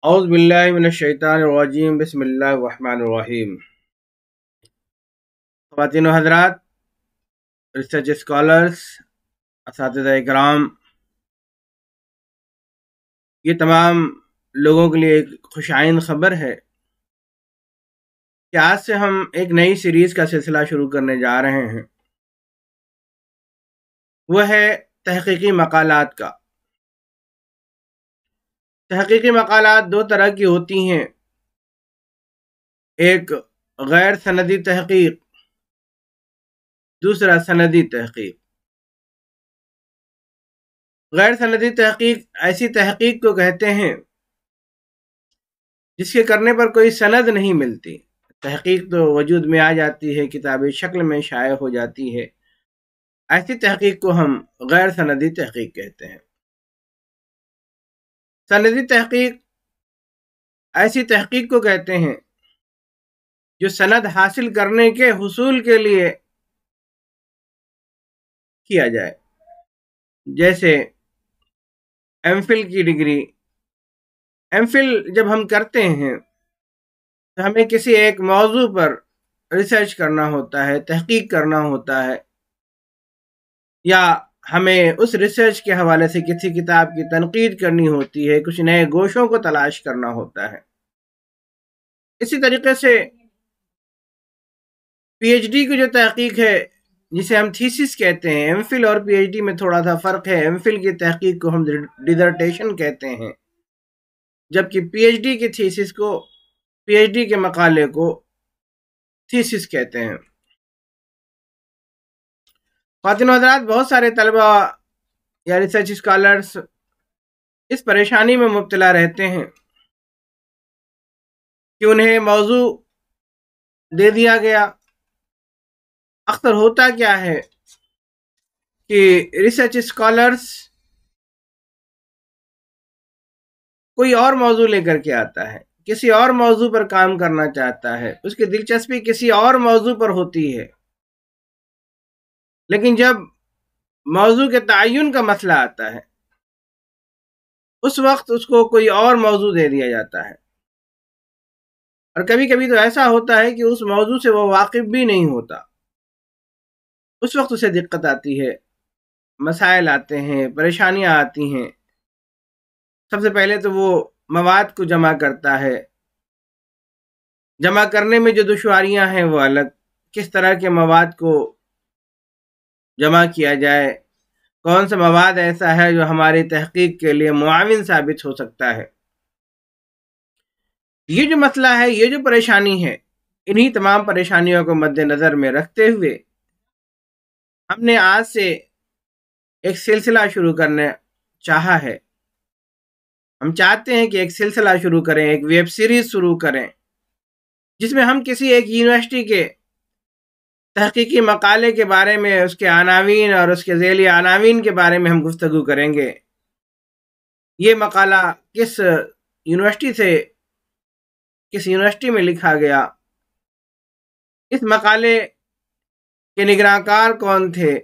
औज़ु बिल्लाहि मिनश शैतानिर रजीम बिस्मिल्लाहिर रहमानिर रहीम। ख़वातीन व हज़रात, रिसर्च स्कॉलर्स, असातिज़ा इकराम, ये तमाम लोगों के लिए एक खुशाइन ख़बर है कि आज से हम एक नई सीरीज़ का सिलसिला शुरू करने जा रहे हैं। वह है तहक़ीक़ी मक़ालात का। तहक़ीक़ी मक़ालात दो तरह की होती हैं, एक गैर सनदी तहक़ीक़, दूसरा सनदी तहक़ीक़। गैर सनदी तहक़ीक़ ऐसी तहक़ीक़ को कहते हैं जिसके करने पर कोई सनद नहीं मिलती। तहक़ीक़ तो वजूद में आ जाती है, किताबी शक्ल में शाया हो जाती है। ऐसी तहक़ीक़ को हम गैर सनदी तहक़ीक़ कहते हैं। सनदी तहक़ीक़ ऐसी तहक़ीक़ को कहते हैं जो सनद हासिल करने के हुसूल के लिए किया जाए। जैसे एमफिल की डिग्री, एमफिल जब हम करते हैं तो हमें किसी एक मौजू पर रिसर्च करना होता है, तहक़ीक़ करना होता है, या हमें उस रिसर्च के हवाले से किसी किताब की तनकीद करनी होती है, कुछ नए गोशों को तलाश करना होता है। इसी तरीके से पीएचडी की जो तहक़ीक़ है, जिसे हम थीसिस कहते हैं, एमफिल और पीएचडी में थोड़ा सा फ़र्क है। एमफिल की तहक़ीक़ को हम डिसर्टेशन कहते हैं, जबकि पीएचडी की थीसिस को, पीएचडी के मकाले को थीसिस कहते हैं। ख़वातीन व हज़रात, बहुत सारे तलबा या रिसर्च स्कॉलर्स इस परेशानी में मुब्तला रहते हैं कि उन्हें मौजू दे दिया गया। अक्सर होता क्या है कि रिसर्च स्कॉलर्स कोई और मौजू लेकर के आता है, किसी और मौजू पर काम करना चाहता है, उसकी दिलचस्पी किसी और मौजू पर होती है, लेकिन जब मौजू के तयन का मसला आता है उस वक्त उसको कोई और मौजू दे दिया जाता है। और कभी कभी तो ऐसा होता है कि उस मौजू से वो वाकिफ भी नहीं होता। उस वक्त उसे दिक्कत आती है, मसाइल आते हैं, परेशानियां आती हैं। सबसे पहले तो वो मवाद को जमा करता है। जमा करने में जो दुश्वारियां हैं वो अलग, किस तरह के मवाद को जमा किया जाए, कौन सा मवाद ऐसा है जो हमारी तहकीक के लिए मुआविन साबित हो सकता है। ये जो मसला है, ये जो परेशानी है, इन्हीं तमाम परेशानियों को मद्देनजर में रखते हुए हमने आज से एक सिलसिला शुरू करने चाहा है। हम चाहते हैं कि एक सिलसिला शुरू करें, एक वेब सीरीज शुरू करें, जिसमें हम किसी एक यूनिवर्सिटी के तहकीकी मकाले के बारे में, उसके अनावीन और उसके ज़ैली अनावीन के बारे में हम गुफ्तगू करेंगे। ये मकाला किस यूनिवर्सिटी में लिखा गया, इस मकाले के निगरानकार कौन थे,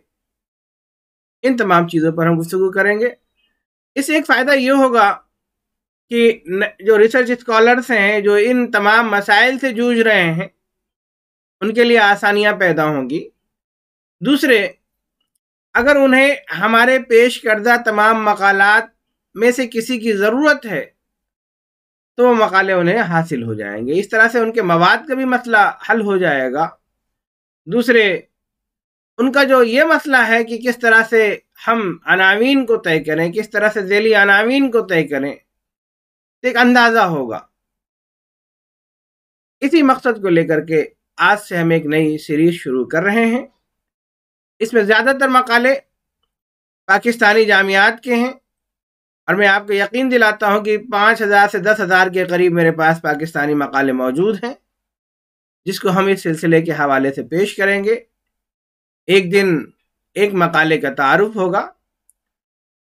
इन तमाम चीज़ों पर हम गुफ्तगू करेंगे। इससे एक फ़ायदा ये होगा कि जो रिसर्च स्कॉलर्स हैं, जो इन तमाम मसाइल से जूझ रहे हैं, उनके लिए आसानियां पैदा होंगी। दूसरे, अगर उन्हें हमारे पेश करदा तमाम मकालात में से किसी की ज़रूरत है तो वो मकाले उन्हें हासिल हो जाएंगे। इस तरह से उनके मवाद का भी मसला हल हो जाएगा। दूसरे, उनका जो ये मसला है कि किस तरह से हम अनावीन को तय करें, किस तरह से ज़ैली अनावीन को तय करें, एक अंदाज़ा होगा। इसी मकसद को लेकर के आज से हम एक नई सीरीज शुरू कर रहे हैं। इसमें ज़्यादातर मकाले पाकिस्तानी जामियात के हैं और मैं आपको यकीन दिलाता हूं कि 5,000 से 10,000 के करीब मेरे पास पाकिस्तानी मकाले मौजूद हैं, जिसको हम इस सिलसिले के हवाले से पेश करेंगे। एक दिन एक मकाले का तारुफ होगा,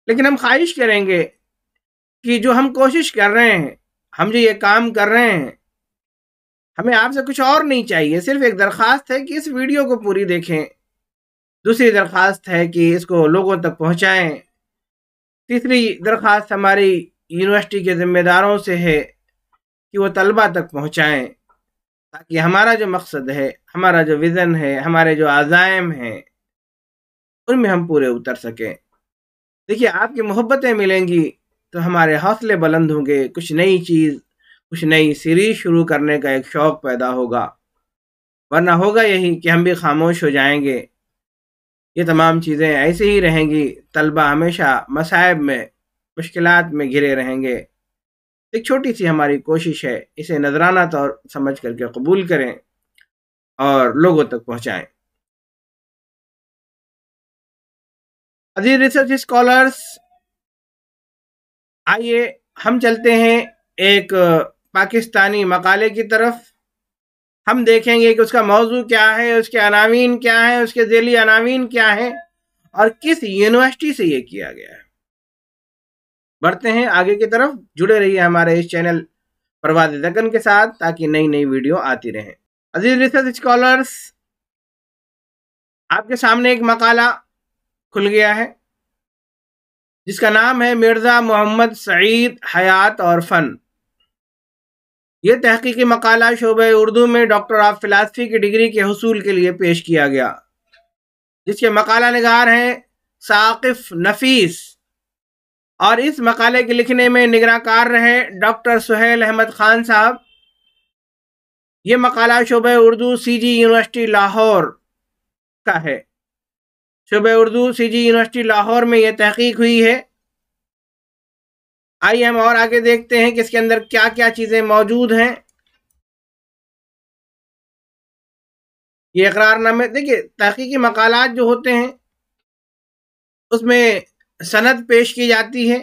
लेकिन हम ख्वाहिश करेंगे कि जो हम कोशिश कर रहे हैं, हम जो ये काम कर रहे हैं, हमें आपसे कुछ और नहीं चाहिए। सिर्फ एक दरख्वास्त है कि इस वीडियो को पूरी देखें। दूसरी दरख्वास्त है कि इसको लोगों तक पहुंचाएं। तीसरी दरख्वास्त हमारी यूनिवर्सिटी के ज़िम्मेदारों से है कि वो तलबा तक पहुँचाएँ, ताकि हमारा जो मकसद है, हमारा जो विज़न है, हमारे जो आज़ाइम हैं, उनमें हम पूरे उतर सकें। देखिए, आपकी मोहब्बतें मिलेंगी तो हमारे हौसले बुलंद होंगे, कुछ नई चीज़, कुछ नई सीरीज़ शुरू करने का एक शौक़ पैदा होगा, वरना होगा यही कि हम भी खामोश हो जाएंगे। ये तमाम चीज़ें ऐसे ही रहेंगी, तलबा हमेशा मसाइब में, मुश्किलात में घिरे रहेंगे। एक छोटी सी हमारी कोशिश है, इसे नजराना तौर समझ करके कबूल करें और लोगों तक पहुँचाएँ। अजीज रिसर्च स्कॉलर्स, आइए हम चलते हैं एक पाकिस्तानी मकाले की तरफ। हम देखेंगे कि उसका मौजू क्या है, उसके अनावीन क्या है, उसके ज़ेली अनावीन क्या है और किस यूनिवर्सिटी से ये किया गया है। बढ़ते हैं आगे की तरफ। जुड़े रहिए हमारे इस चैनल परवाज़ दक्कन के साथ, ताकि नई नई वीडियो आती रहें। अजीज रिसर्च स्कॉलर्स, आपके सामने एक मकाला खुल गया है जिसका नाम है मिर्ज़ा मोहम्मद सईद हयात और फ़न। ये तहकीकी मकाला शोबे उर्दू में डॉक्टर ऑफ फ़िलासफ़ी की डिग्री के हुसूल के लिए पेश किया गया, जिसके मकाला निगार हैं साक़िफ़ नफ़ीस, और इस मकाले के लिखने में निगरांकार रहे डॉक्टर सुहेल अहमद ख़ान साहब। ये मकाला शोबे उर्दू सीजी यूनिवर्सिटी लाहौर का है। शोबे उर्दू सीजी यूनिवर्सिटी लाहौर में यह तहकीक हुई है। आइए हम और आगे देखते हैं कि इसके अंदर क्या क्या चीज़ें मौजूद हैं। ये इकरारनामे, देखिए तहकीकी मकालात जो होते हैं उसमें सनद पेश की जाती है।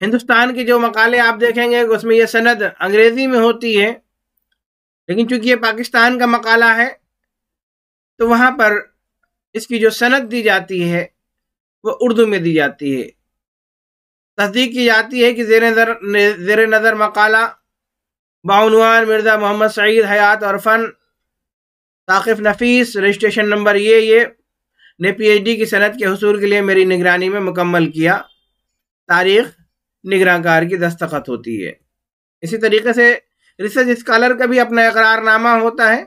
हिंदुस्तान के जो मकाले आप देखेंगे उसमें यह सनद अंग्रेज़ी में होती है, लेकिन चूंकि ये पाकिस्तान का मकाला है तो वहाँ पर इसकी जो सनद दी जाती है वो उर्दू में दी जाती है। तस्दीक की जाती है कि ज़ेर नज़र मकाला बाउनवान मिर्ज़ा मोहम्मद सईद हयात और फ़न साक़िफ़ नफ़ीस, रजिस्ट्रेशन नंबर ये ने PhD की सनद के हुसूल के लिए मेरी निगरानी में मुकम्मल किया। तारीख़ निगरानकार की दस्तखत होती है। इसी तरीके से रिसर्च स्कॉलर का भी अपना इकरारनामा होता है,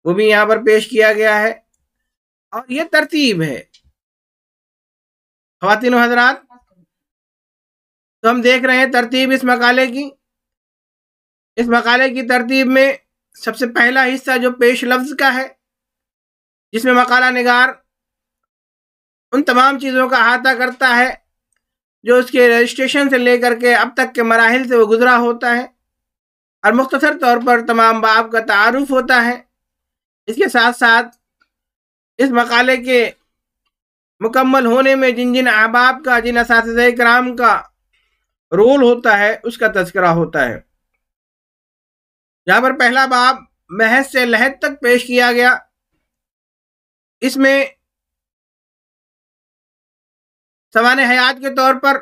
वो भी यहाँ पर पेश किया गया है। और ये तरतीब है ख़वातीन व हज़रात, तो हम देख रहे हैं तरतीब इस मकाले की। इस मकाले की तरतीब में सबसे पहला हिस्सा जो पेश लफ्ज़ का है, जिसमें मकाला निगार उन तमाम चीज़ों का अहाता करता है जो उसके रजिस्ट्रेशन से लेकर के अब तक के मराहिल से वो गुजरा होता है, और मुख्तसर तौर पर तमाम बाब का तारुफ होता है। इसके साथ साथ इस मकाले के मुकम्मल होने में जिन जिन अहबाब का, जिन असातिज़ा किराम का रोल होता है उसका तज़किरा होता है। यहाँ पर पहला बाब महज से लहद तक पेश किया गया। इसमें सवाने हयात के तौर पर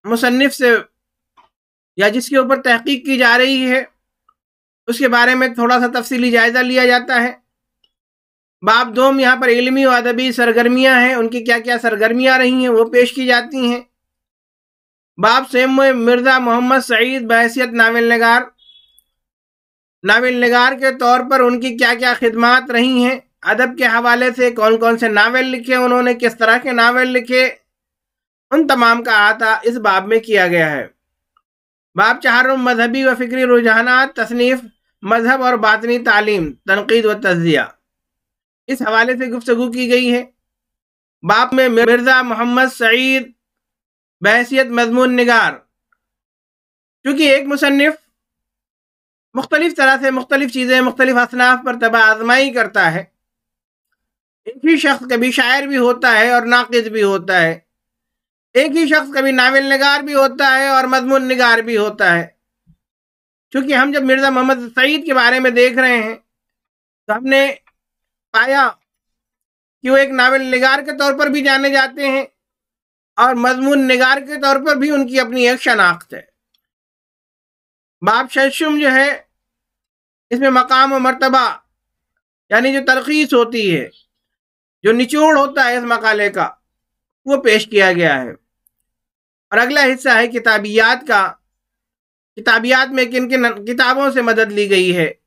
मुसन्निफ से या जिसके ऊपर तहकीक की जा रही है उसके बारे में थोड़ा सा तफसीली जायज़ा लिया जाता है। बाब दोम, यहाँ पर इल्मी और अदबी सरगर्मियाँ हैं, उनकी क्या क्या सरगर्मियाँ रही हैं वो पेश की जाती हैं। बाब सेम में मिर्ज़ा मोहम्मद सईद बहैसियत नावल निगार के तौर पर उनकी क्या क्या खिदमात रही हैं, अदब के हवाले से कौन कौन से नावल लिखे उन्होंने, किस तरह के नावल लिखे, उन तमाम का अहाता इस बाब में किया गया है। बाब चाहरुम मजहबी व फ़िक्री रुझानात, तसनीफ़, मजहब और बातनी तालीम, तनकीद व तज़िया, इस हवाले से गुफ्तगू की गई है। बाब में मिर्ज़ा मोहम्मद सईद बहैसियत मज़मून निगार, क्योंकि एक मुसन्निफ मुख्तलिफ तरह से मुख्तलिफ चीज़ें मुख्तलिफ असनाफ पर तबा आजमाई करता है। एक ही शख्स कभी शायर भी होता है और नाक़िद भी होता है, एक ही शख्स कभी नावल निगार भी होता है और मज़मून निगार भी होता है। क्योंकि हम जब मिर्ज़ा मोहम्मद सईद के बारे में देख रहे हैं तो हमने पाया कि वो एक नावल निगार के तौर पर भी जाने जाते हैं और मज़मून निगार के तौर पर भी उनकी अपनी एक शनाख्त है। बाब शशुम जो है, इसमें मकाम व मर्तबा यानी जो तलखीस होती है, जो निचोड़ होता है इस मकाले का, वो पेश किया गया है। और अगला हिस्सा है किताबियात का। किताबियात में किन किन किताबों से मदद ली गई है,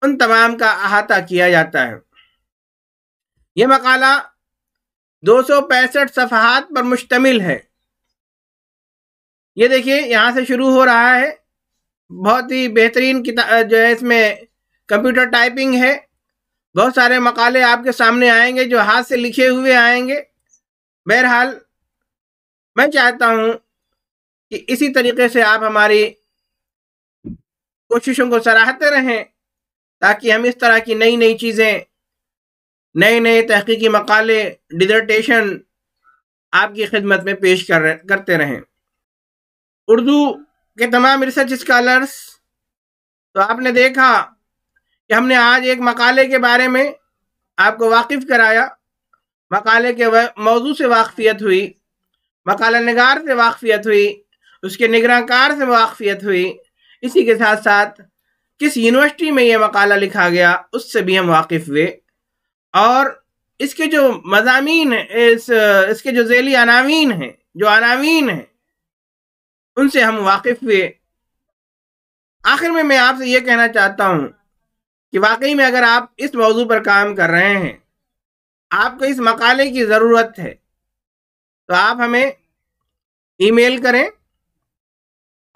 उन तमाम का अहाता किया जाता है। यह मकाला 265 सफ़हात पर मुश्तमिल है। ये देखिए, यहाँ से शुरू हो रहा है। बहुत ही बेहतरीन किताब जो है, इसमें कंप्यूटर टाइपिंग है। बहुत सारे मकाले आपके सामने आएंगे जो हाथ से लिखे हुए आएंगे। बहरहाल, मैं चाहता हूँ कि इसी तरीके से आप हमारी कोशिशों को सराहते रहें, ताकि हम इस तरह की नई नई चीज़ें, नए नए तहकीकी मकाले, डिसर्टेशन आपकी खिदमत में पेश करते रहें। उर्दू के तमाम रिसर्च स्कॉलर्स, तो आपने देखा कि हमने आज एक मकाले के बारे में आपको वाकिफ कराया। मकाले के मौजू से वाकफियत हुई, मकाला निगार से वाकफियत हुई, उसके निगरानकार से वाकफियत हुई। इसी के साथ साथ किस यूनिवर्सिटी में यह मकाला लिखा गया उससे भी हम वाकिफ हुए, और इसके जो मज़ामीन हैं, इसके जो ज़ैली अनावीन हैं, जो अनावीन हैं, उनसे हम वाकिफ हुए। आखिर में मैं आपसे ये कहना चाहता हूँ कि वाकई में अगर आप इस मौजू पर काम कर रहे हैं, आपको इस मकाले की ज़रूरत है, तो आप हमें ईमेल करें।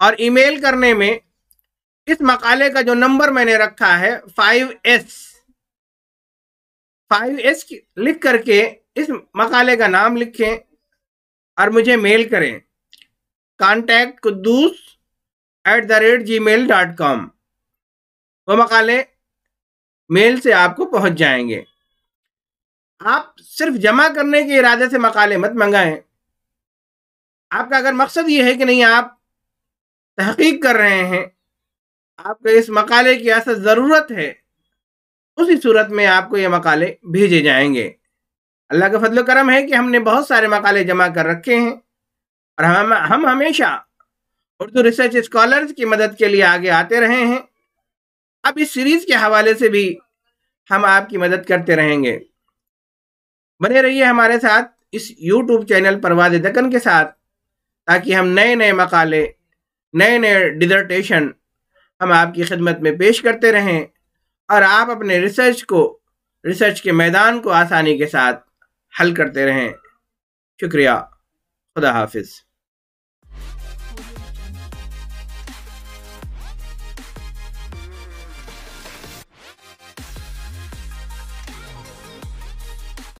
और ईमेल करने में इस मकाले का जो नंबर मैंने रखा है 5S लिख करके इस मकाले का नाम लिखें और मुझे मेल करें contact@gmail.com। वो मकाले मेल से आपको पहुंच जाएंगे। आप सिर्फ जमा करने के इरादे से मकाले मत मंगाएं। आपका अगर मकसद ये है कि नहीं, आप तहकीक कर रहे हैं, आपको इस मकाले की ऐसा ज़रूरत है, उसी सूरत में आपको ये मकाले भेजे जाएंगे। अल्लाह का फजल करम है कि हमने बहुत सारे मकाले जमा कर रखे हैं, और हम हमेशा उर्दू रिसर्च स्कॉलर्स की मदद के लिए आगे आते रहे हैं। अब इस सीरीज़ के हवाले से भी हम आपकी मदद करते रहेंगे। बने रहिए हमारे साथ इस YouTube चैनल परवाज़ दक्कन के साथ, ताकि हम नए नए मकाले, नए नए डिसर्टेशन हम आपकी खिदमत में पेश करते रहें, और आप अपने रिसर्च के मैदान को आसानी के साथ हल करते रहें। शुक्रिया। खुदा हाफिज़।